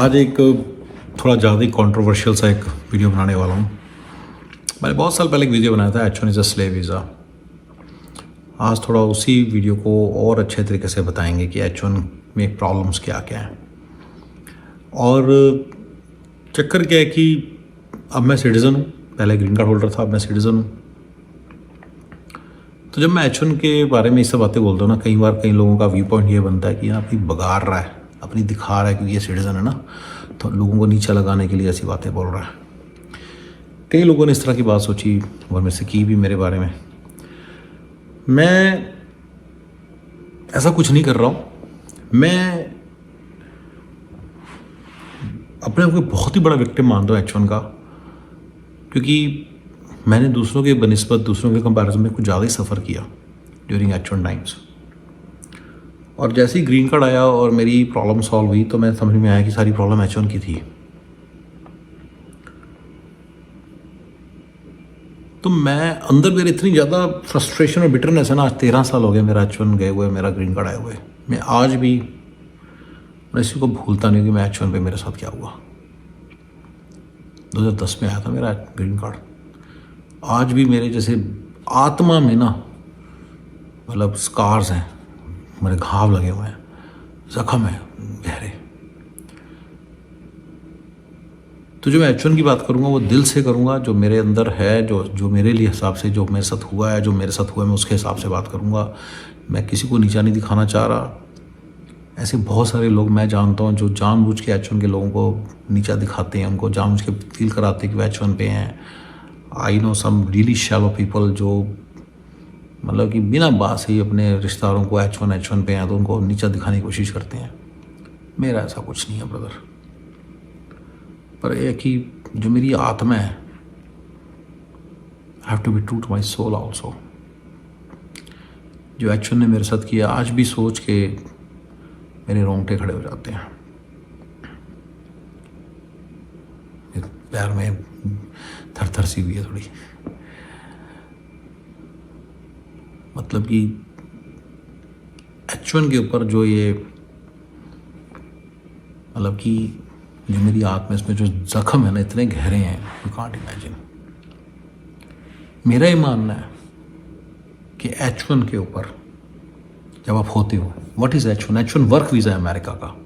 आज एक थोड़ा ज़्यादा ही कॉन्ट्रोवर्शियल सा एक वीडियो बनाने वाला हूँ। मैंने बहुत साल पहले एक वीडियो बनाया था H1 is a slave visa. आज थोड़ा उसी वीडियो को और अच्छे तरीके से बताएंगे कि H1 में प्रॉब्लम्स क्या क्या हैं। और चक्कर क्या है कि अब मैं सिटीज़न हूँ, पहले ग्रीन कार्ड होल्डर था, अब मैं सिटीज़न हूँ। तो जब मैं H1 के बारे में ये सब बातें बोलता हूँ ना, कई बार कई लोगों का व्यू पॉइंट ये बनता है कि यहाँ अपनी बगाड़ रहा है, अपनी दिखा रहा है क्योंकि ये सिटीज़न है ना, तो लोगों को नीचा लगाने के लिए ऐसी बातें बोल रहा है। कई लोगों ने इस तरह की बात सोची और मेरे से की भी मेरे बारे में। मैं ऐसा कुछ नहीं कर रहा हूँ। मैं अपने आप को बहुत ही बड़ा विक्टिम मानता हूँ H1 का, क्योंकि मैंने दूसरों के बनिस्बत, दूसरों के कंपैरिजन में कुछ ज़्यादा ही सफ़र किया ड्यूरिंग H1 टाइम्स। और जैसे ही ग्रीन कार्ड आया और मेरी प्रॉब्लम सॉल्व हुई तो मैं समझ में आया कि सारी प्रॉब्लम H1 की थी। तो मैं अंदर मेरे इतनी ज़्यादा फ्रस्ट्रेशन और बिटरनेस है ना, आज 13 साल हो गए मेरा H1 गए हुए, मेरा ग्रीन कार्ड आए हुए। मैं आज भी मैं इसी को भूलता नहीं कि मैं H1 पे मेरे साथ क्या हुआ। 2010 में आया था मेरा ग्रीन कार्ड। आज भी मेरे जैसे आत्मा में ना, मतलब स्कार्स हैं, मेरे घाव लगे हुए हैं, जख्म है गहरे। तो जो मैं H1 की बात करूँगा वो दिल से करूँगा, जो मेरे अंदर है, जो मेरे लिए हिसाब से जो मेरे साथ हुआ है, जो मेरे साथ हुआ है मैं उसके हिसाब से बात करूँगा। मैं किसी को नीचा नहीं दिखाना चाह रहा। ऐसे बहुत सारे लोग मैं जानता हूँ जो जानबूझ के H1 के लोगों को नीचा दिखाते हैं, उनको जानबूझ के फील कराते हैं कि वो H1 पे हैं। I know some really shallow people जो मतलब कि बिना बात से ही अपने रिश्तेदारों को H1 पे हैं तो उनको नीचा दिखाने की कोशिश करते हैं। मेरा ऐसा कुछ नहीं है ब्रदर। पर यह कि जो मेरी आत्मा है, I have to be true to my soul also. जो H1 ने मेरे साथ किया, आज भी सोच के मेरे रोंगटे खड़े हो जाते हैं। पैर में थर सी हुई है थोड़ी। मतलब कि H1 के ऊपर जो ये मतलब कि जो मेरी आत्मा, इसमें जो जख्म है ना, इतने गहरे हैं, यू कांट इमेजिन। मेरा ये मानना है कि H1 के ऊपर जब आप होते हो, what is H1 work visa है अमेरिका का,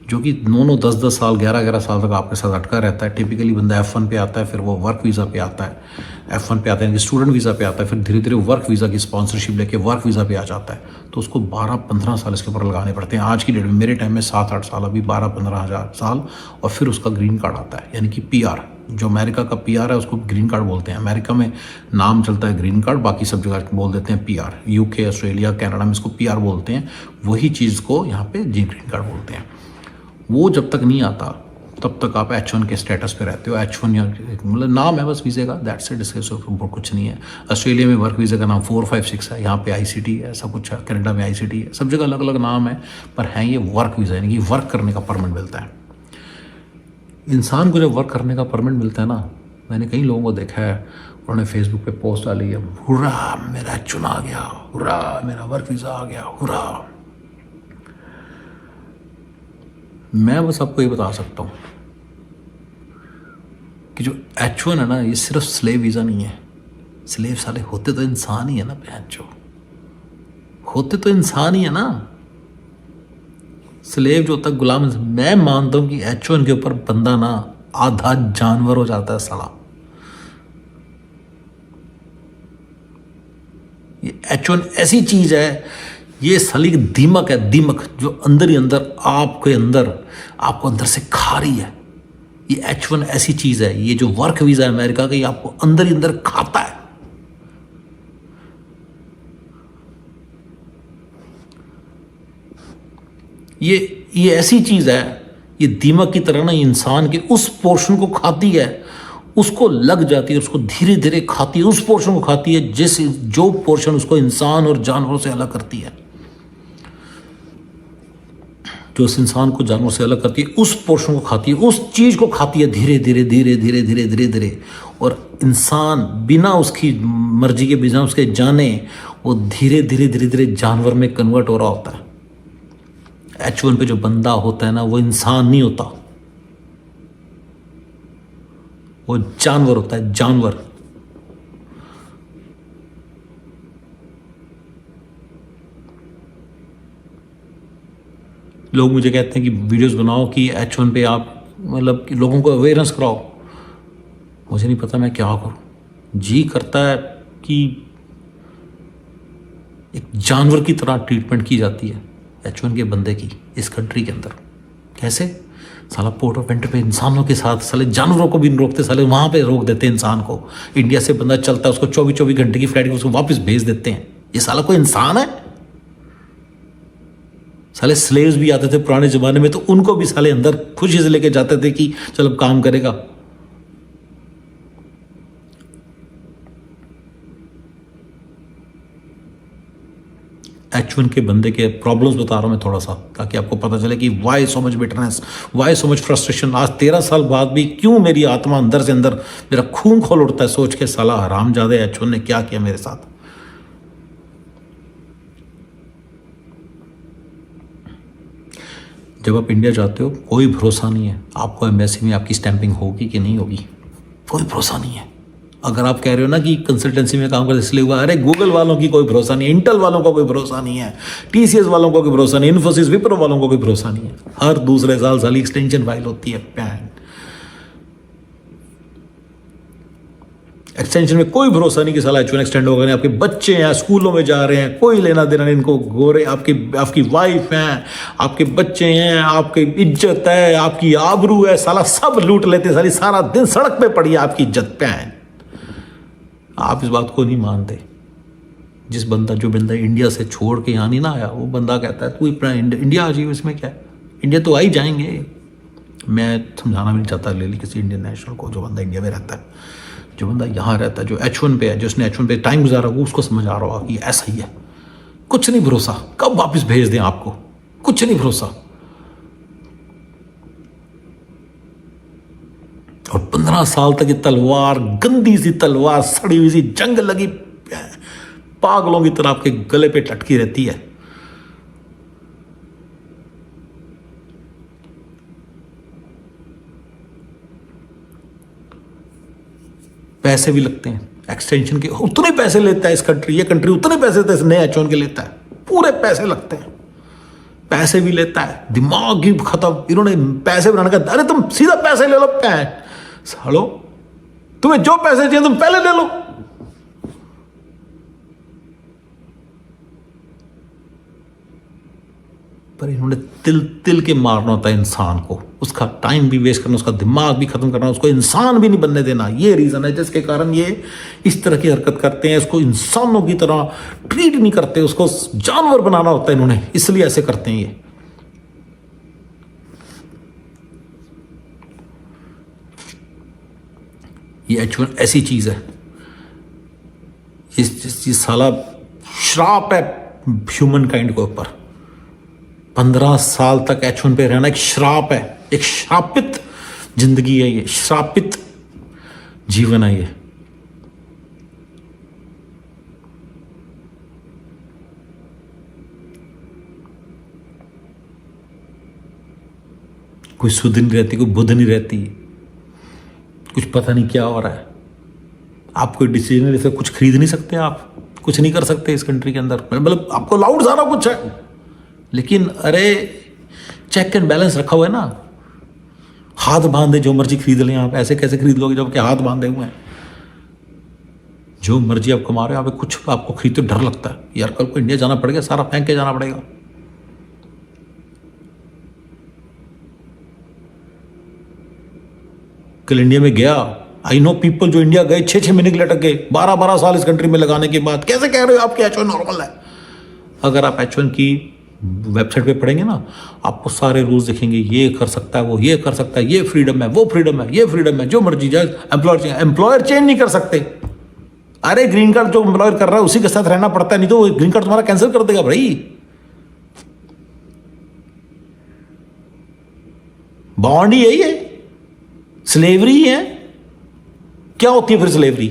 जो कि 9-9, 10-10 साल, 11-11 साल तक आपके साथ अटका रहता है। टिपिकली बंदा F1 पे आता है, फिर वो वर्क वीज़ा पे आता है, F1 पे आता है, स्टूडेंट वीज़ा पे आता है, फिर धीरे धीरे वर्क वीज़ा की स्पॉन्सरशिप लेके वर्क वीज़ा पे आ जाता है। तो उसको 12-15 साल इसके ऊपर लगाने पड़ते हैं। आज की डेट में, मेरे टाइम में 7-8 साल, अभी 12-15 साल, और फिर उसका ग्रीन कार्ड आता है, यानी कि PR। जो अमेरिका का PR है उसको ग्रीन कार्ड बोलते हैं। अमेरिका में नाम चलता है ग्रीन कार्ड, बाकी सब जगह बोल देते हैं PR। UK, ऑस्ट्रेलिया, कनाडा में इसको PR बोलते हैं। वही चीज़ को यहाँ पे ग्रीन कार्ड बोलते हैं। वो जब तक नहीं आता तब तक आप H1 के स्टेटस पे रहते हो। H1 या मतलब नाम है बस वीज़े का, दैट्स इट, इसके ऊपर कुछ नहीं है। ऑस्ट्रेलिया में वर्क वीज़े का नाम 4-5-6 है, यहाँ पे ICT है, ऐसा कुछ है। कनाडा में ICT है, सब जगह अलग अलग नाम है, पर है ये वर्क वीज़ा, यानी कि वर्क करने का परमिट मिलता है। इंसान को जब वर्क करने का परमिट मिलता है ना, मैंने कई लोगों को देखा है, उन्होंने फेसबुक पे पोस्ट डाली है, हुर्रा मेरा H1 आ गया, हुर्रा मेरा वर्क वीज़ा आ गया, हुर्रा। मैं बस आपको ये बता सकता हूँ कि जो H1 है ना, ये सिर्फ स्लेव वीज़ा नहीं है। स्लेव साले होते तो इंसान ही है ना, बहनचो, होते तो इंसान ही है ना। स्लेव जो होता है गुलाम। मैं मानता हूँ कि H1 के ऊपर बंदा ना आधा जानवर हो जाता है साला। ये H1 ऐसी चीज है, ये साली दीमक है, दीमक जो अंदर ही अंदर आपके अंदर, आपको अंदर से खा रही है। ये H1 ऐसी चीज है, ये जो वर्क वीजा है अमेरिका का, ये आपको अंदर ही अंदर खाता है। ये ऐसी चीज है, ये दीमक की तरह ना इंसान के उस पोर्शन को खाती है, उसको लग जाती है, उसको धीरे धीरे खाती है, उस पोर्शन को खाती है जो पोर्शन उसको इंसान और जानवरों से अलग करती है। जो उस इंसान को जानवर से अलग करती है, उस पोर्शन को खाती है, उस चीज को खाती है धीरे धीरे धीरे धीरे धीरे धीरे धीरे। और इंसान बिना उसकी मर्जी के, बिना उसके जाने, वो धीरे धीरे धीरे धीरे जानवर में कन्वर्ट हो रहा होता है। H1 पे जो बंदा होता है ना, वो इंसान नहीं होता, वो जानवर होता है, जानवर। लोग मुझे कहते हैं कि वीडियोस बनाओ कि H1 पे आप मतलब कि लोगों को अवेयरनेस कराओ। मुझे नहीं पता मैं क्या करूं। जी करता है कि एक जानवर की तरह ट्रीटमेंट की जाती है H1 के बंदे की इस कंट्री के अंदर। कैसे? साला पोर्ट ऑफ एंट्री पे इंसानों के साथ साले जानवरों को भी नहीं रोकते, साले वहाँ पे रोक देते हैं इंसान को। इंडिया से बंदा चलता है, उसको 24-24 घंटे की फ्लाइट उसको वापस भेज देते हैं। ये साला कोई इंसान है? साले स्लेव्स भी आते थे पुराने ज़माने में, तो उनको भी साले अंदर खुशी से लेके जाते थे कि चल अब काम करेगा। H1 के बंदे के प्रॉब्लम्स बता रहा हूं मैं थोड़ा सा, ताकि आपको पता चले कि why so much bitterness, why so much frustration. आज 13 साल बाद भी क्यों मेरी आत्मा अंदर से अंदर मेरा खून खोल उठता है सोच के साला हरामजादे H1 ने क्या किया मेरे साथ। जब आप इंडिया जाते हो कोई भरोसा नहीं है आपको एम्बेसी में आपकी स्टैंपिंग होगी कि नहीं होगी, कोई भरोसा नहीं है। अगर आप कह रहे हो ना कि कंसल्टेंसी में काम करते इसलिए हुआ, अरे गूगल वालों की कोई भरोसा नहीं, इंटेल वालों का कोई भरोसा नहीं है, TCS वालों का कोई भरोसा नहीं, इन्फोसिस विप्रो वालों का कोई भरोसा नहीं है। हर दूसरे साल साली एक्सटेंशन फाइल होती है। पैन एक्सटेंशन में कोई भरोसा नहीं कि साला H1 एक्सटेंड होगा नहीं। आपके बच्चे हैं स्कूलों में जा रहे हैं, कोई लेना देना नहीं इनको। गोरे आपकी वाइफ हैं, आपके बच्चे हैं, आपकी इज्जत है, आपकी आबरू है, साला सब लूट लेते, साली सारा दिन सड़क पे पड़ी है आपकी इज्जत। पैन आप इस बात को नहीं मानते। जो बंदा इंडिया से छोड़ के यहाँ नहीं ना आया, वो बंदा कहता है तू अपना इंडिया आ जाइए, इसमें क्या है, इंडिया तो आ ही जाएंगे। मैं समझाना भी नहीं चाहता ले ली किसी इंडियन नेशनल को, जो बंदा इंडिया में रहता है, जो बंदा यहाँ रहता है, जो H1 पे है, जो उसने H1 पे टाइम गुजारा, वो उसको समझ आ रहा होगा कि ऐसा ही है। कुछ नहीं भरोसा कब वापस भेज दें आपको, कुछ नहीं भरोसा। और 15 साल तक ये तलवार, गंदी सी तलवार, सड़ी हुई सी जंग लगी पागलों की तरह आपके गले पे लटकी रहती है। पैसे भी लगते हैं एक्सटेंशन के, उतने पैसे लेता है ये कंट्री उतने पैसे देता है नए H1 के लेता है, पूरे पैसे लगते हैं। पैसे भी लेता है, दिमाग ही खत्म। इन्होंने पैसे बनाने का, अरे तुम सीधा पैसे ले लो, सालो तुम्हें जो पैसे चाहिए तुम पहले ले लो। पर इन्होंने तिल तिल के मारना होता है इंसान को, उसका टाइम भी वेस्ट करना, उसका दिमाग भी खत्म करना, उसको इंसान भी नहीं बनने देना। ये रीजन है जिसके कारण ये इस तरह की हरकत करते हैं। इसको इंसानों की तरह ट्रीट नहीं करते, उसको जानवर बनाना होता है इन्होंने, इसलिए ऐसे करते हैं ये H1 ऐसी चीज है, इस साला श्राप है ह्यूमन काइंड के ऊपर। 15 साल तक H1 पे रहना एक श्राप है, एक श्रापित जिंदगी है ये, श्रापित जीवन है ये। कोई सुध नहीं रहती, कोई बुध नहीं रहती, कुछ पता नहीं क्या हो रहा है। आप कोई डिसीजन नहीं ले सकते, कुछ खरीद नहीं सकते, आप कुछ नहीं कर सकते इस कंट्री के अंदर। मतलब आपको लाउड सारा कुछ है, लेकिन अरे चेक एंड बैलेंस रखा हुआ है ना। हाथ बांधे जो मर्जी खरीद लें आप, ऐसे कैसे खरीद लोगे जब के हाथ बांधे हुए हैं। जो मर्जी आप कमा रहे हो, आप कुछ आपको खरीदते डर लगता है यार, कल को इंडिया जाना पड़ेगा, सारा फेंक के जाना पड़ेगा। कल इंडिया में गया, आई नो पीपल जो इंडिया गए 6-6 महीने के लिए अटक गए, 12-12 साल इस कंट्री में लगाने के बाद। कैसे कह रहे हो आपके H1 नॉर्मल है? अगर आप H1 की वेबसाइट पे पढ़ेंगे ना, आपको सारे रूल्स दिखेंगे, ये कर सकता है, वो ये कर सकता है, ये फ्रीडम है, वो फ्रीडम है, ये फ्रीडम है, जो मर्जी जाए। एम्प्लॉयर चेंज नहीं कर सकते। अरे ग्रीन कार्ड जो एम्प्लॉयर कर रहा है उसी के साथ रहना पड़ता है, नहीं तो ग्रीन कार्ड तुम्हारा कैंसिल कर देगा भाई। बॉन्ड ही है ये, स्लेवरी है। क्या होती है फिर स्लेवरी?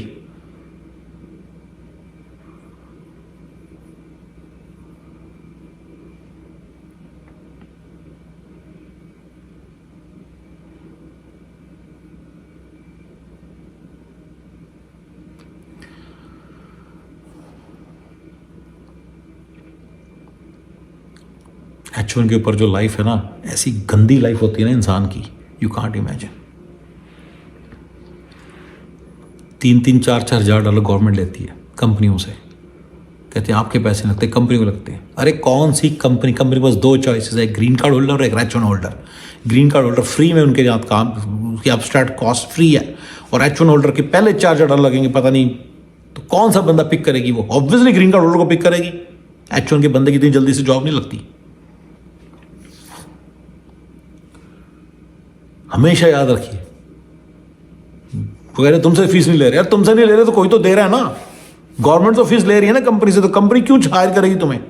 H1 के ऊपर जो लाइफ है ना, ऐसी गंदी लाइफ होती है ना इंसान की, यू कांट इमेजिन। 3-3, 4-4 हज़ार डॉलर गवर्नमेंट लेती है कंपनियों से, कहते हैं आपके पैसे लगते, कंपनी को लगते हैं। अरे कौन सी कंपनी के पास 2 चॉइसेस है, ग्रीन कार्ड होल्डर और एक H1 holder. Green card holder free में उनके यहाँ काम, उसकी अपस्टार्ट कॉस्ट फ्री है, और H1 होल्डर के पहले 4 डॉलर लगेंगे, पता नहीं तो कौन सा बंदा पिक करेगी। वो ऑब्वियसली ग्रीन कार्ड होल्डर को पिक करेगी, H1 के बंदे की इतनी जल्दी से जॉब नहीं लगती। हमेशा याद रखिए, कह रहे तुमसे फीस नहीं ले रहे, यार तुमसे नहीं ले रहे तो कोई तो दे रहा है ना। गवर्नमेंट तो फीस ले रही है ना कंपनी से, तो कंपनी क्यों हायर करेगी तुम्हें।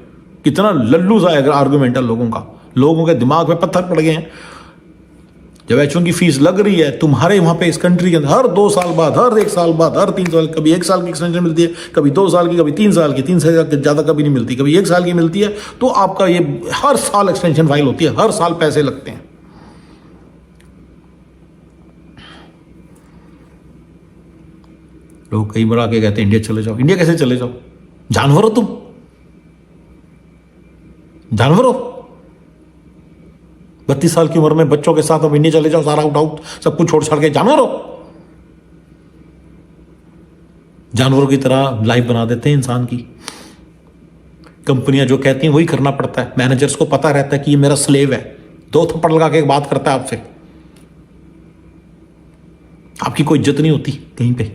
कितना लल्लू सा आर्गुमेंट है लोगों का, लोगों के दिमाग में पत्थर पड़ गए हैं। जब H1 की फीस लग रही है तुम्हारे वहां पे इस कंट्री के अंदर, हर 2 साल बाद, हर 1 साल बाद, हर 3 साल, कभी 1 साल की एक्सटेंशन मिलती है, कभी 2 साल की, कभी 3 साल की, 3 से ज़्यादा कभी नहीं मिलती, कभी 1 साल की मिलती है। तो आपका ये हर साल एक्सटेंशन फाइल होती है, हर साल पैसे लगते हैं। लोग कई बार आके कहते हैं इंडिया चले जाओ। इंडिया कैसे चले जाओ, जानवर हो तुम, जानवर हो। 32 साल की उम्र में बच्चों के साथ अब इंडिया चले जाओ, सारा आउट सब कुछ छोड़ छाड़ के, जानवर हो। जानवरों की तरह लाइफ बना देते हैं इंसान की। कंपनियां जो कहती हैं वही करना पड़ता है। मैनेजर्स को पता रहता है कि ये मेरा स्लेव है, 2 थप्पड़ लगा के बात करता है आपसे, आपकी कोई इज्जत नहीं होती कहीं पे।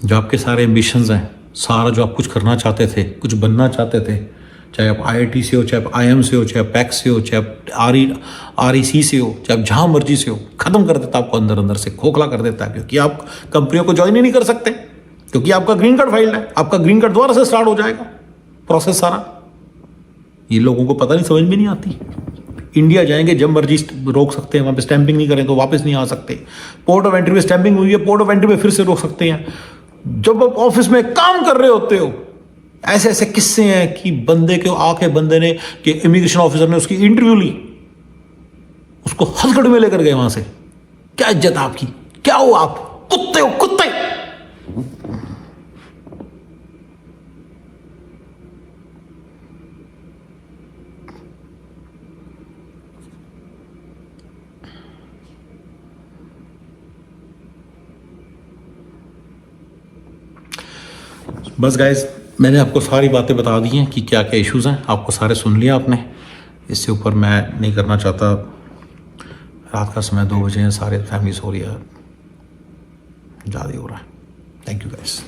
जो आपके सारे एम्बिशंस हैं, सारा जो आप कुछ करना चाहते थे, कुछ बनना चाहते थे, चाहे आप IIT से हो, चाहे आप IIM से हो, चाहे आप PAC से हो, चाहे आप REC से हो, चाहे आप जहाँ मर्जी से हो, ख़त्म कर देता आपको, अंदर अंदर से खोखला कर देता है। क्योंकि आप कंपनियों को ज्वाइन ही नहीं कर सकते, क्योंकि आपका ग्रीन कार्ड फाइल्ड है। आपका ग्रीन कार्ड दोबारा से स्टार्ट हो जाएगा प्रोसेस सारा। ये लोगों को पता नहीं, समझ में नहीं आती। इंडिया जाएंगे जब मर्जी रोक सकते हैं, वहाँ पे स्टैंपिंग नहीं करें तो वापस नहीं आ सकते। पोर्ट ऑफ एंट्री में स्टैंपिंग हुई है, पोर्ट ऑफ एंट्री में फिर से रोक सकते हैं। जब आप ऑफिस में काम कर रहे होते हो, ऐसे ऐसे किस्से हैं कि बंदे के आके बंदे ने, कि इमिग्रेशन ऑफिसर ने उसकी इंटरव्यू ली, उसको हथकड़ी में लेकर गए वहां से। क्या इज्जत आपकी, क्या हो आप, कुत्ते हो कुत्ते। बस गाइज, मैंने आपको सारी बातें बता दी हैं कि क्या क्या इश्यूज़ हैं, आपको सारे सुन लिया आपने। इससे ऊपर मैं नहीं करना चाहता। रात का समय 2 बजे हैं, सारे फैमिली सो रही है, ज़्यादा हो रहा है। Thank you guys.